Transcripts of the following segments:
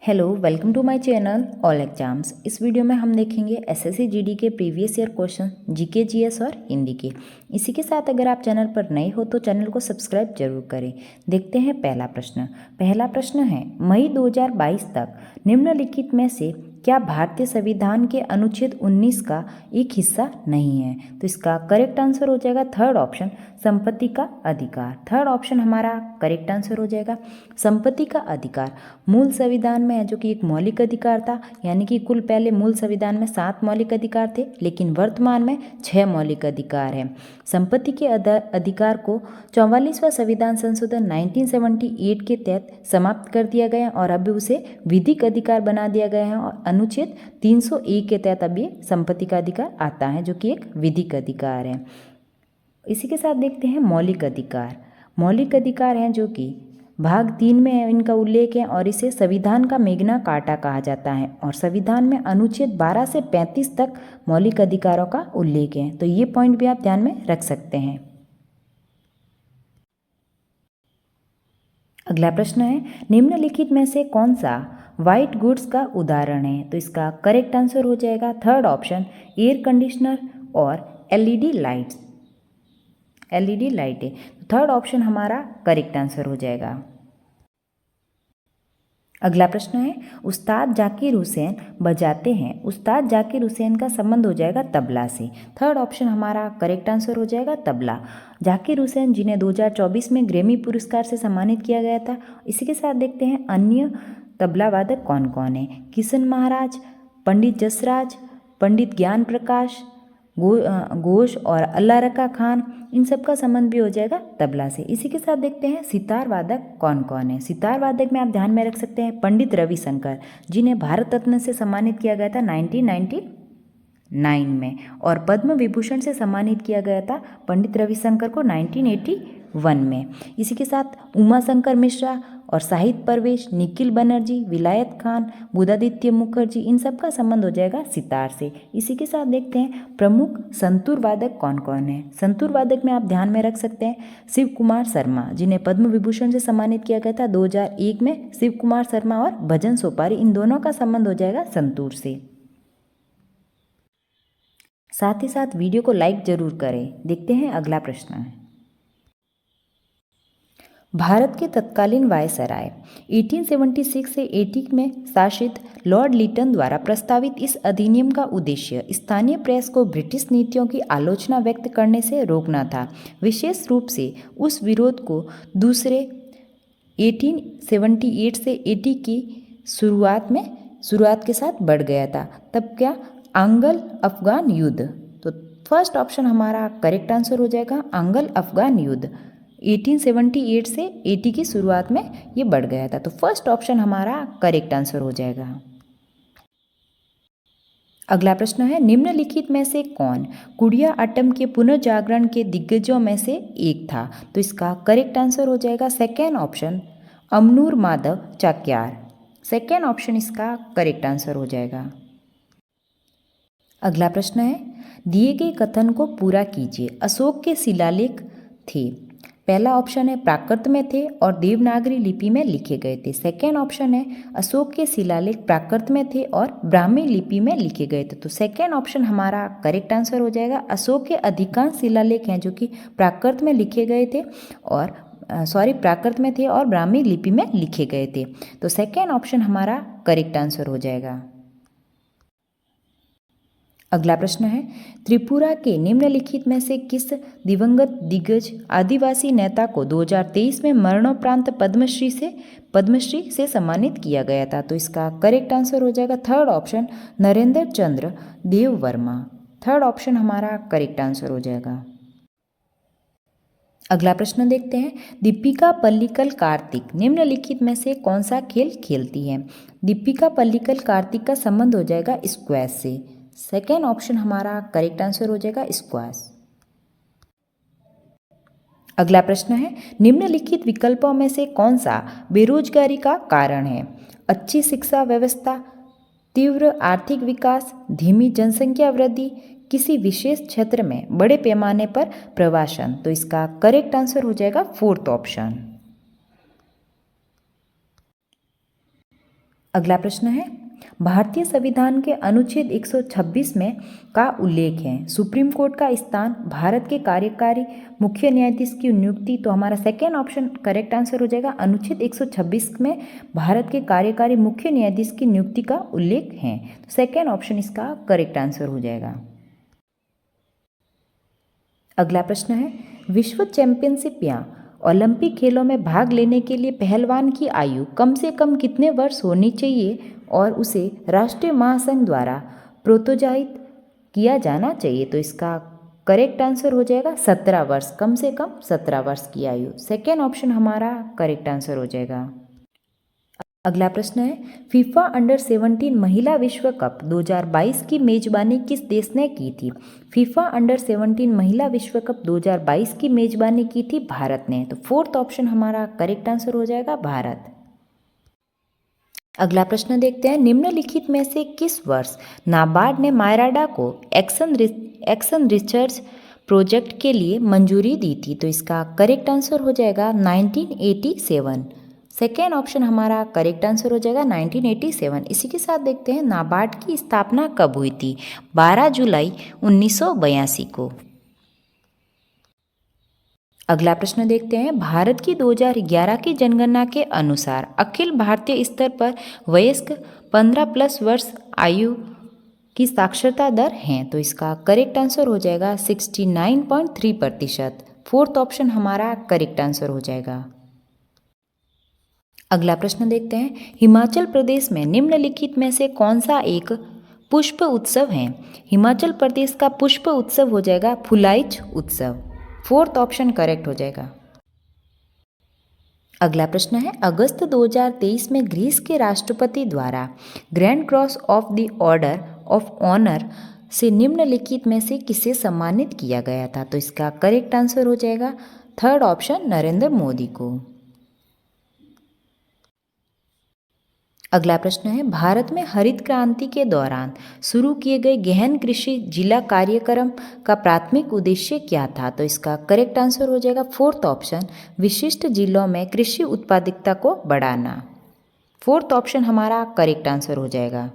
Hello, welcome to my channel all exams. इस video में हम देखेंगे एसएससी जीडी के previous year question, GK, GS और हिंदी के। इसी के साथ अगर आप चैनल पर नए हो तो चैनल को सब्सक्राइब जरूर करें। देखते हैं पहला प्रश्न। पहला प्रश्न है, मई 2022 तक निम्नलिखित में से क्या भारतीय संविधान के अनुच्छेद 19 का एक हिस्सा नहीं है? तो इसका करेक्ट आंसर हो जाएगा थर्ड ऑप्शन, संपत्ति का अधिकार। थर्ड ऑप्शन हमारा करेक्ट आंसर हो जाएगा। संपत्ति का अधिकार मूल संविधान में है, जो कि एक मौलिक अधिकार था, यानी कि कुल पहले मूल संविधान में 7 मौलिक अधिकार थे, लेकिन वर्तमान में 6 मौलिक अधिकार हैं। संपत्ति के अधिकार को 44वां संविधान संशोधन 1978 के तहत समाप्त कर दिया गया और अब उसे विधिक अधिकार बना दिया गया है और अनुच्छेद 301 के तहत अब ये संपत्ति का अधिकार आता है, जो कि एक विधिक अधिकार है। इसी के साथ देखते हैं मौलिक अधिकार। मौलिक अधिकार हैं जो कि भाग 3 में इनका उल्लेख है और इसे संविधान का मेग्ना कार्टा कहा जाता है और संविधान में अनुच्छेद 12 से 35 तक मौलिक अधिकारों का उल्लेख है। तो ये पॉइंट भी आप ध्यान में रख सकते हैं। अगला प्रश्न है, निम्नलिखित में से कौन सा व्हाइट गुड्स का उदाहरण है? तो इसका करेक्ट आंसर हो जाएगा थर्ड ऑप्शन, एयर कंडीशनर और एलईडी लाइट्स। एलईडी लाइटें, थर्ड ऑप्शन हमारा करेक्ट आंसर हो जाएगा। अगला प्रश्न है, उस्ताद जाकिर हुसैन बजाते हैं। उस्ताद जाकिर हुसैन का संबंध हो जाएगा तबला से। थर्ड ऑप्शन हमारा करेक्ट आंसर हो जाएगा तबला। जाकिर हुसैन जिन्हें 2024 में ग्रैमी पुरस्कार से सम्मानित किया गया था। इसी के साथ देखते हैं अन्य तबला वादक कौन कौन है। किशन महाराज, पंडित जसराज, पंडित ज्ञान प्रकाश घोष और अल्लाह रखा खान, इन सब का संबंध भी हो जाएगा तबला से। इसी के साथ देखते हैं सितार वादक कौन कौन है। सितार वादक में आप ध्यान में रख सकते हैं पंडित रविशंकर, जिन्हें भारत रत्न से सम्मानित किया गया था 1999 में, और पद्म विभूषण से सम्मानित किया गया था पंडित रविशंकर को 1981 में। इसी के साथ उमा शंकर मिश्रा और साहिद परवेश, निखिल बनर्जी, विलायत खान, बुधादित्य मुखर्जी, इन सब का संबंध हो जाएगा सितार से। इसी के साथ देखते हैं प्रमुख संतूर वादक कौन कौन है। संतूर वादक में आप ध्यान में रख सकते हैं शिव कुमार शर्मा, जिन्हें पद्म विभूषण से सम्मानित किया गया था 2001 में। शिव कुमार शर्मा और भजन सोपारी, इन दोनों का संबंध हो जाएगा संतूर से। साथ ही साथ वीडियो को लाइक जरूर करें। देखते हैं अगला प्रश्न। भारत के तत्कालीन वायसराय 1876 से 80 में शासित लॉर्ड लिटन द्वारा प्रस्तावित इस अधिनियम का उद्देश्य स्थानीय प्रेस को ब्रिटिश नीतियों की आलोचना व्यक्त करने से रोकना था। विशेष रूप से उस विरोध को दूसरे 1878 से 80 की शुरुआत के साथ बढ़ गया था। तब क्या? आंग्ल अफगान युद्ध। तो फर्स्ट ऑप्शन हमारा करेक्ट आंसर हो जाएगा आंग्ल अफगान युद्ध। 1878 से 80 की शुरुआत में ये बढ़ गया था। तो फर्स्ट ऑप्शन हमारा करेक्ट आंसर हो जाएगा। अगला प्रश्न है, निम्नलिखित में से कौन कुडियाट्टम के पुनर्जागरण के दिग्गजों में से एक था? तो इसका करेक्ट आंसर हो जाएगा second option, Ammannur Madhava Chakyar. Second option इसका करेक्ट आंसर हो जाएगा। अगला प्रश्न है, दिए गए कथन को पूरा कीजिए। अशोक के शिलालेख थे। पहला ऑप्शन है प्राकृत में थे और देवनागरी लिपि में लिखे गए थे। सेकेंड ऑप्शन है अशोक के शिलालेख प्राकृत में थे और ब्राह्मी लिपि में लिखे गए थे। तो सेकेंड ऑप्शन हमारा करेक्ट आंसर हो जाएगा। अशोक के अधिकांश शिलालेख हैं जो कि प्राकृत में लिखे गए थे और प्राकृत में थे और ब्राह्मी लिपि में लिखे गए थे। तो सेकेंड ऑप्शन हमारा करेक्ट आंसर हो जाएगा। अगला प्रश्न है, त्रिपुरा के निम्नलिखित में से किस दिवंगत दिग्गज आदिवासी नेता को 2023 में मरणोपरांत पद्मश्री से सम्मानित किया गया था? तो इसका करेक्ट आंसर हो जाएगा थर्ड ऑप्शन, नरेंद्र चंद्र देव वर्मा। थर्ड ऑप्शन हमारा करेक्ट आंसर हो जाएगा। अगला प्रश्न देखते हैं, दीपिका पल्लिकल कार्तिक निम्नलिखित में से कौन सा खेल खेलती है? दीपिका पल्लिकल कार्तिक का संबंध हो जाएगा स्क्वैश से। सेकेंड ऑप्शन हमारा करेक्ट आंसर हो जाएगा स्क्वैश। अगला प्रश्न है, निम्नलिखित विकल्पों में से कौन सा बेरोजगारी का कारण है? अच्छी शिक्षा व्यवस्था, तीव्र आर्थिक विकास, धीमी जनसंख्या वृद्धि, किसी विशेष क्षेत्र में बड़े पैमाने पर प्रवासन। तो इसका करेक्ट आंसर हो जाएगा फोर्थ ऑप्शन। अगला प्रश्न है, भारतीय संविधान के अनुच्छेद 126 में का उल्लेख है सुप्रीम कोर्ट का स्थान, भारत के कार्यकारी मुख्य न्यायाधीश की नियुक्ति। तो हमारा सेकेंड ऑप्शन करेक्ट आंसर हो जाएगा। अनुच्छेद 126 में भारत के कार्यकारी मुख्य न्यायाधीश की नियुक्ति का उल्लेख है। तो सेकेंड ऑप्शन इसका करेक्ट आंसर हो जाएगा। अगला प्रश्न है, विश्व चैंपियनशिप या ओलंपिक खेलों में भाग लेने के लिए पहलवान की आयु कम से कम कितने वर्ष होनी चाहिए और उसे राष्ट्रीय महासंघ द्वारा प्रोत्साहित किया जाना चाहिए। तो इसका करेक्ट आंसर हो जाएगा 17 वर्ष, कम से कम 17 वर्ष की आयु। सेकेंड ऑप्शन हमारा करेक्ट आंसर हो जाएगा। अगला प्रश्न है, फीफा अंडर 17 महिला विश्व कप 2022 की मेजबानी किस देश ने की थी। फीफा अंडर 17 महिला विश्व कप 2022 की मेजबानी की थी भारत ने। तो फोर्थ ऑप्शन हमारा करेक्ट आंसर हो जाएगा भारत। अगला प्रश्न देखते हैं, निम्नलिखित में से किस वर्ष नाबार्ड ने मायराडा को एक्शन रिसर्च प्रोजेक्ट के लिए मंजूरी दी थी। तो इसका करेक्ट आंसर हो जाएगा 1987। सेकेंड ऑप्शन हमारा करेक्ट आंसर हो जाएगा 1987। इसी के साथ देखते हैं नाबार्ड की स्थापना कब हुई थी। 12 जुलाई 1982 को। अगला प्रश्न देखते हैं, भारत की 2011 की जनगणना के अनुसार अखिल भारतीय स्तर पर वयस्क 15+ वर्ष आयु की साक्षरता दर है। तो इसका करेक्ट आंसर हो जाएगा 69.3%। फोर्थ ऑप्शन हमारा करेक्ट आंसर हो जाएगा। अगला प्रश्न देखते हैं, हिमाचल प्रदेश में निम्नलिखित में से कौन सा एक पुष्प उत्सव है। हिमाचल प्रदेश का पुष्प उत्सव हो जाएगा फुलाइच उत्सव। फोर्थ ऑप्शन करेक्ट हो जाएगा। अगला प्रश्न है, अगस्त 2023 में ग्रीस के राष्ट्रपति द्वारा Grand Cross of the Order of Honour से निम्नलिखित में से किसे सम्मानित किया गया था। तो इसका करेक्ट आंसर हो जाएगा थर्ड ऑप्शन नरेंद्र मोदी को। अगला प्रश्न है, भारत में हरित क्रांति के दौरान शुरू किए गए गहन कृषि जिला कार्यक्रम का प्राथमिक उद्देश्य क्या था। तो इसका करेक्ट आंसर हो जाएगा फोर्थ ऑप्शन विशिष्ट जिलों में कृषि उत्पादकता को बढ़ाना। फोर्थ ऑप्शन हमारा करेक्ट आंसर हो जाएगा।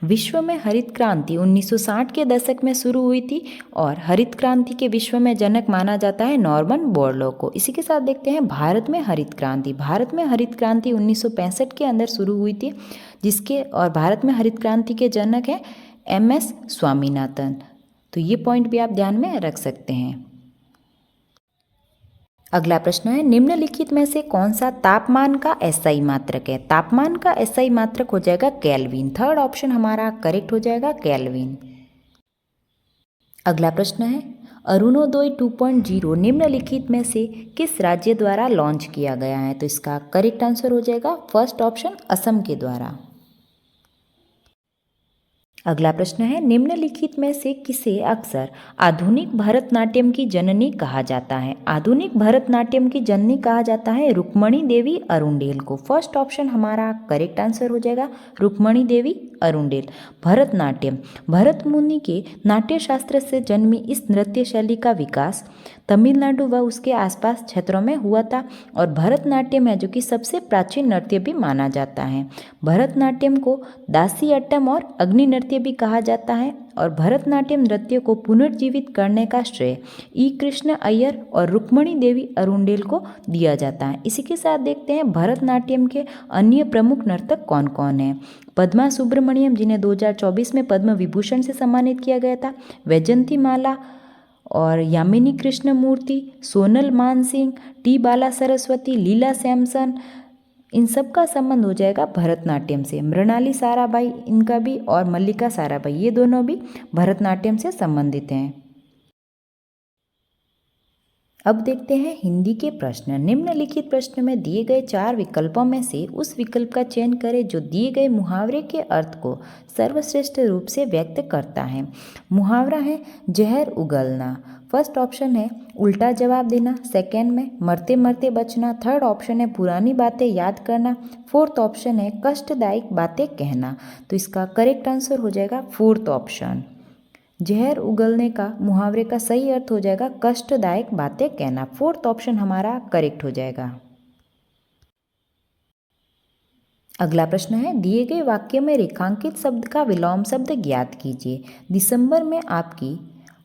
विश्व में हरित क्रांति 1960 के दशक में शुरू हुई थी और हरित क्रांति के विश्व में जनक माना जाता है नॉर्मन बोरलॉग को। इसी के साथ देखते हैं भारत में हरित क्रांति। भारत में हरित क्रांति 1965 के अंदर शुरू हुई थी और भारत में हरित क्रांति के जनक हैं MS स्वामीनाथन। तो ये पॉइंट भी आप ध्यान में रख सकते हैं। अगला प्रश्न है, निम्नलिखित में से कौन सा तापमान का SI मात्रक है। तापमान का SI मात्रक हो जाएगा केल्विन। थर्ड ऑप्शन हमारा करेक्ट हो जाएगा केल्विन। अगला प्रश्न है, अरुणोदय 2.0 निम्नलिखित में से किस राज्य द्वारा लॉन्च किया गया है। तो इसका करेक्ट आंसर हो जाएगा फर्स्ट ऑप्शन असम के द्वारा। अगला प्रश्न है, निम्नलिखित में से किसे अक्सर आधुनिक भरतनाट्यम की जननी कहा जाता है। आधुनिक भरतनाट्यम की जननी कहा जाता है रुक्मणी देवी अरुंडेल को। फर्स्ट ऑप्शन हमारा करेक्ट आंसर हो जाएगा रुक्मणी देवी अरुंडेल। भरतनाट्यम भरत मुनि के नाट्यशास्त्र से जन्मी इस नृत्य शैली का विकास तमिलनाडु व उसके आसपास क्षेत्रों में हुआ था और भरतनाट्यम है जो कि सबसे प्राचीन नृत्य भी माना जाता है। भरतनाट्यम को दासीअट्टम और अग्नि नृत्य भी कहा जाता है और भरतनाट्यम नृत्य को पुनर्जीवित करने का श्रेय ई कृष्ण अय्यर और रुक्मणी देवी अरुंडेल को दिया जाता है। इसी के साथ देखते हैं भरतनाट्यम के अन्य प्रमुख नर्तक कौन कौन हैं। पद्मा सुब्रमण्यम जिन्हें 2024 में पद्म विभूषण से सम्मानित किया गया था, वैजंती माला और यामिनी कृष्णमूर्ति, सोनल मानसिंह, टी बाला सरस्वती, लीला सैमसन, इन सब का संबंध हो जाएगा भरतनाट्यम से। मृणाली साराभाई इनका भी और मल्लिका साराभाई ये दोनों भी भरतनाट्यम से संबंधित हैं। अब देखते हैं हिंदी के प्रश्न। निम्नलिखित प्रश्न में दिए गए 4 विकल्पों में से उस विकल्प का चयन करें जो दिए गए मुहावरे के अर्थ को सर्वश्रेष्ठ रूप से व्यक्त करता है। मुहावरा है जहर उगलना। फर्स्ट ऑप्शन है उल्टा जवाब देना। सेकेंड में मरते मरते बचना। थर्ड ऑप्शन है पुरानी बातें याद करना। फोर्थ ऑप्शन है कष्टदायक बातें कहना। तो इसका करेक्ट आंसर हो जाएगा फोर्थ ऑप्शन। जहर उगलने का मुहावरे का सही अर्थ हो जाएगा कष्टदायक बातें कहना। फोर्थ ऑप्शन हमारा करेक्ट हो जाएगा। अगला प्रश्न है, दिए गए वाक्य में रेखांकित शब्द का विलोम शब्द ज्ञात कीजिए। दिसंबर में आपकी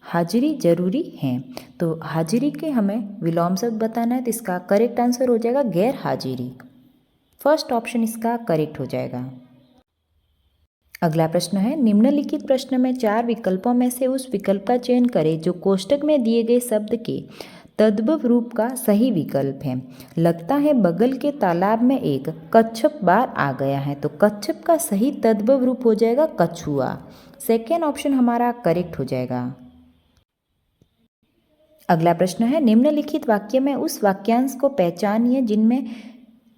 हाजिरी जरूरी है। तो हाजिरी के हमें विलोम शब्द बताना है, तो इसका करेक्ट आंसर हो जाएगा गैर हाजिरी। फर्स्ट ऑप्शन इसका करेक्ट हो जाएगा। अगला प्रश्न है, निम्नलिखित प्रश्न में 4 विकल्पों में से उस विकल्प का चयन करें जो कोष्टक में दिए गए शब्द के तद्भव रूप का सही विकल्प है। लगता है बगल के तालाब में एक कच्छप बार आ गया है। तो कच्छप का सही तद्भव रूप हो जाएगा कछुआ। सेकेंड ऑप्शन हमारा करेक्ट हो जाएगा। अगला प्रश्न है, निम्नलिखित वाक्य में उस वाक्यांश को पहचानिए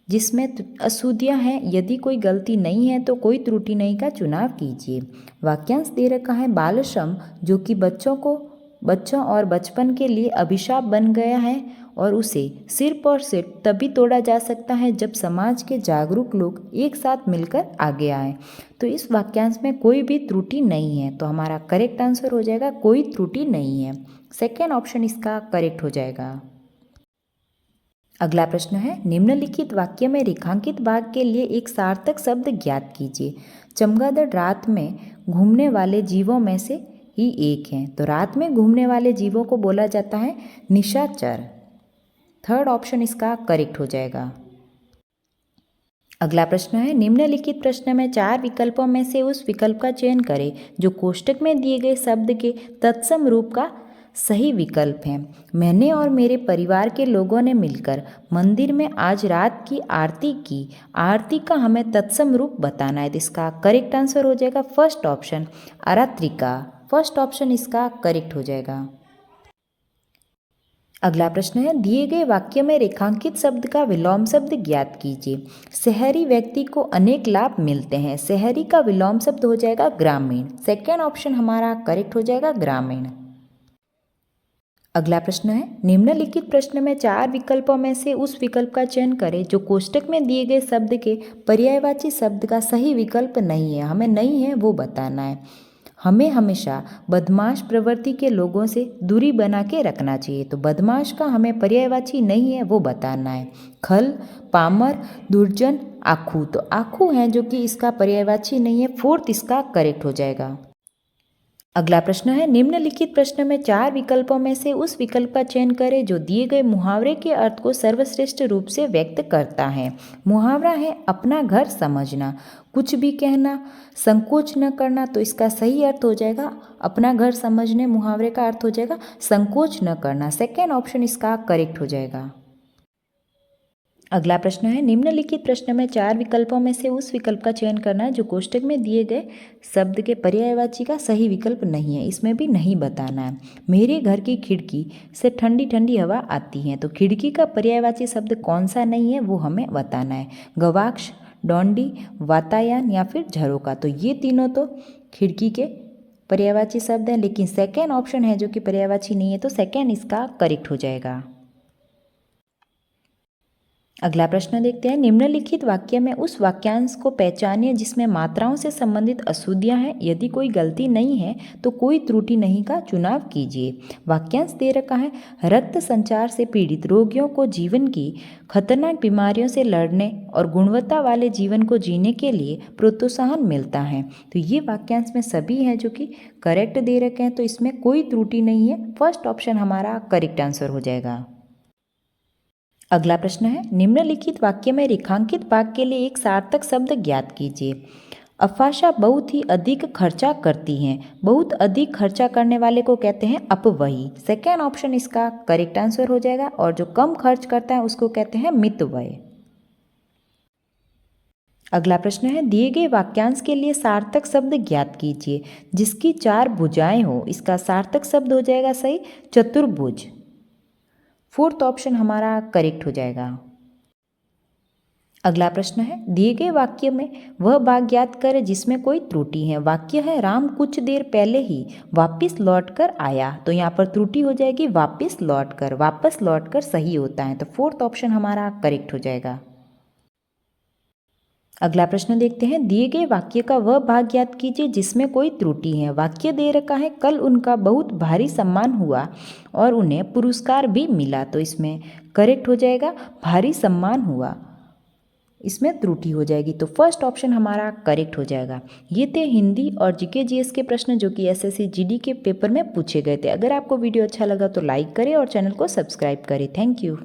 जिसमें अशुद्धियाँ हैं। यदि कोई गलती नहीं है तो कोई त्रुटि नहीं का चुनाव कीजिए। वाक्यांश दे रखा है, बाल श्रम जो कि बच्चों और बचपन के लिए अभिशाप बन गया है और उसे सिर्फ और सिर्फ तभी तोड़ा जा सकता है जब समाज के जागरूक लोग एक साथ मिलकर आगे आए। तो इस वाक्यांश में कोई भी त्रुटि नहीं है, तो हमारा करेक्ट आंसर हो जाएगा कोई त्रुटि नहीं है। सेकेंड ऑप्शन इसका करेक्ट हो जाएगा। अगला प्रश्न है, निम्नलिखित वाक्य में रेखांकित भाग के लिए एक सार्थक शब्द ज्ञात कीजिए। चमगादड़ रात में घूमने वाले जीवों में से ही एक है। तो रात में घूमने वाले जीवों को बोला जाता है निशाचर। थर्ड ऑप्शन इसका करेक्ट हो जाएगा। अगला प्रश्न है, निम्नलिखित प्रश्न में 4 विकल्पों में से उस विकल्प का चयन करें जो कोष्टक में दिए गए शब्द के तत्सम रूप का सही विकल्प है। मैंने और मेरे परिवार के लोगों ने मिलकर मंदिर में आज रात की आरती की। आरती का हमें तत्सम रूप बताना है, तो इसका करेक्ट आंसर हो जाएगा फर्स्ट ऑप्शन आरात्रिका। फर्स्ट ऑप्शन इसका करेक्ट हो जाएगा। अगला प्रश्न है, दिए गए वाक्य में रेखांकित शब्द का विलोम शब्द ज्ञात कीजिए। शहरी व्यक्ति को अनेक लाभ मिलते हैं। शहरी का विलोम शब्द हो जाएगा ग्रामीण। सेकेंड ऑप्शन हमारा करेक्ट हो जाएगा ग्रामीण। अगला प्रश्न है, निम्नलिखित प्रश्न में 4 विकल्पों में से उस विकल्प का चयन करें जो कोष्टक में दिए गए शब्द के पर्यायवाची शब्द का सही विकल्प नहीं है। हमें नहीं है वो बताना है। हमें हमेशा बदमाश प्रवृत्ति के लोगों से दूरी बना के रखना चाहिए। तो बदमाश का हमें पर्यायवाची नहीं है वो बताना है। खल, पामर, दुर्जन, आखू। तो आखू हैं जो कि इसका पर्यायवाची नहीं है। फोर्थ इसका करेक्ट हो जाएगा। अगला प्रश्न है, निम्नलिखित प्रश्न में 4 विकल्पों में से उस विकल्प का चयन करें जो दिए गए मुहावरे के अर्थ को सर्वश्रेष्ठ रूप से व्यक्त करता है। मुहावरा है अपना घर समझना, कुछ भी कहना, संकोच न करना। तो इसका सही अर्थ हो जाएगा अपना घर समझने। मुहावरे का अर्थ हो जाएगा संकोच न करना। सेकेंड ऑप्शन इसका करेक्ट हो जाएगा। अगला प्रश्न है, निम्नलिखित प्रश्न में 4 विकल्पों में से उस विकल्प का चयन करना है जो कोष्टक में दिए गए शब्द के पर्यायवाची का सही विकल्प नहीं है। इसमें भी नहीं बताना है। मेरे घर की खिड़की से ठंडी ठंडी हवा आती है। तो खिड़की का पर्यायवाची शब्द कौन सा नहीं है वो हमें बताना है। गवाक्ष, डोंडी, वातायन या फिर झरोका। तो ये तीनों तो खिड़की के पर्यायवाची शब्द हैं, लेकिन सेकेंड ऑप्शन है जो कि पर्यायवाची नहीं है, तो सेकेंड इसका करेक्ट हो जाएगा। अगला प्रश्न देखते हैं, निम्नलिखित वाक्य में उस वाक्यांश को पहचानिए जिसमें मात्राओं से संबंधित अशुद्धियां हैं। यदि कोई गलती नहीं है तो कोई त्रुटि नहीं का चुनाव कीजिए। वाक्यांश दे रखा है, रक्त संचार से पीड़ित रोगियों को जीवन की खतरनाक बीमारियों से लड़ने और गुणवत्ता वाले जीवन को जीने के लिए प्रोत्साहन मिलता है। तो ये वाक्यांश में सभी हैं जो कि करेक्ट दे रखे हैं, तो इसमें कोई त्रुटि नहीं है। फर्स्ट ऑप्शन हमारा करेक्ट आंसर हो जाएगा। अगला प्रश्न है, निम्नलिखित वाक्य में रेखांकित भाग के लिए एक सार्थक शब्द ज्ञात कीजिए। अफाशा बहुत ही अधिक खर्चा करती हैं। बहुत अधिक खर्चा करने वाले को कहते हैं अपव्ययी। सेकेंड ऑप्शन इसका करेक्ट आंसर हो जाएगा। और जो कम खर्च करता है उसको कहते हैं मितव्यय। अगला प्रश्न है, दिए गए वाक्यांश के लिए सार्थक शब्द ज्ञात कीजिए जिसकी 4 भुजाएं हो। इसका सार्थक शब्द हो जाएगा सही चतुर्भुज। फोर्थ ऑप्शन हमारा करेक्ट हो जाएगा। अगला प्रश्न है, दिए गए वाक्य में वह भाग ज्ञात करें जिसमें कोई त्रुटि है। वाक्य है, राम कुछ देर पहले ही वापस लौटकर आया। तो यहाँ पर त्रुटि हो जाएगी वापस लौटकर। वापस लौटकर सही होता है, तो फोर्थ ऑप्शन हमारा करेक्ट हो जाएगा। अगला प्रश्न देखते हैं, दिए गए वाक्य का वह भाग ज्ञात कीजिए जिसमें कोई त्रुटि है। वाक्य दे रखा है, कल उनका बहुत भारी सम्मान हुआ और उन्हें पुरस्कार भी मिला। तो इसमें करेक्ट हो जाएगा भारी सम्मान हुआ। इसमें त्रुटि हो जाएगी। तो फर्स्ट ऑप्शन हमारा करेक्ट हो जाएगा। ये थे हिंदी और जीके जीएस के प्रश्न जो कि एसएससी जीडी के पेपर में पूछे गए थे। अगर आपको वीडियो अच्छा लगा तो लाइक करें और चैनल को सब्सक्राइब करें। Thank you.